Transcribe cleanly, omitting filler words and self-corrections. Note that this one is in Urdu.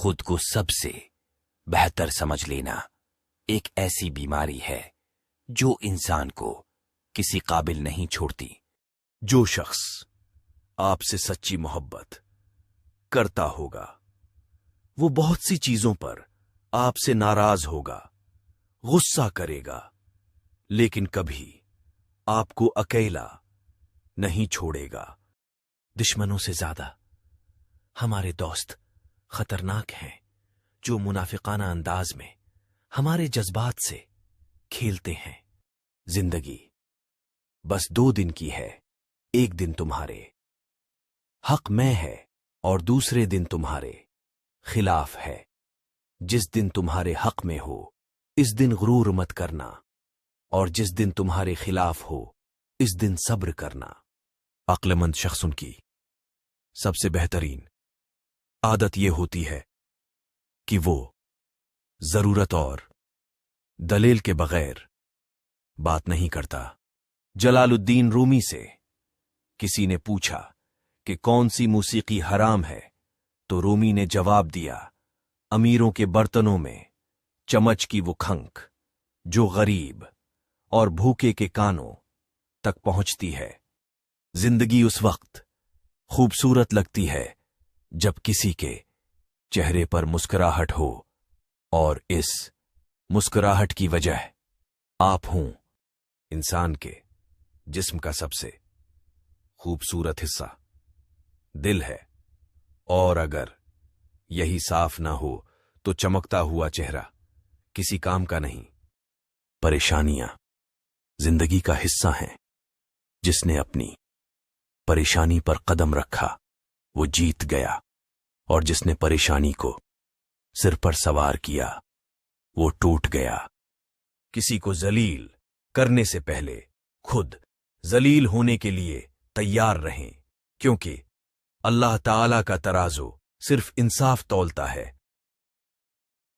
خود کو سب سے بہتر سمجھ لینا ایک ایسی بیماری ہے جو انسان کو کسی قابل نہیں چھوڑتی۔ جو شخص آپ سے سچی محبت کرتا ہوگا وہ بہت سی چیزوں پر آپ سے ناراض ہوگا، غصہ کرے گا، لیکن کبھی آپ کو اکیلا نہیں چھوڑے گا۔ دشمنوں سے زیادہ ہمارے دوست خطرناک ہیں، جو منافقانہ انداز میں ہمارے جذبات سے کھیلتے ہیں۔ زندگی بس 2 دن کی ہے، ایک دن تمہارے حق میں ہے اور دوسرے دن تمہارے خلاف ہے۔ جس دن تمہارے حق میں ہو اس دن غرور مت کرنا، اور جس دن تمہارے خلاف ہو اس دن صبر کرنا۔ عقل مند شخص کی سب سے بہترین عادت یہ ہوتی ہے کہ وہ ضرورت اور دلیل کے بغیر بات نہیں کرتا۔ جلال الدین رومی سے کسی نے پوچھا کہ کون سی موسیقی حرام ہے تو رومی نے جواب دیا، امیروں کے برتنوں میں چمچ کی وہ کھنک جو غریب اور بھوکے کے کانوں تک پہنچتی ہے۔ زندگی اس وقت خوبصورت لگتی ہے جب کسی کے چہرے پر مسکراہٹ ہو، اور اس مسکراہٹ کی وجہ آپ ہوں۔ انسان کے جسم کا سب سے خوبصورت حصہ دل ہے، اور اگر یہی صاف نہ ہو تو چمکتا ہوا چہرہ کسی کام کا نہیں۔ پریشانیاں زندگی کا حصہ ہیں، جس نے اپنی پریشانی پر قدم رکھا وہ جیت گیا، اور جس نے پریشانی کو سر پر سوار کیا وہ ٹوٹ گیا۔ کسی کو ذلیل کرنے سے پہلے خود ذلیل ہونے کے لیے تیار رہیں، کیونکہ اللہ تعالی کا ترازو صرف انصاف تولتا ہے۔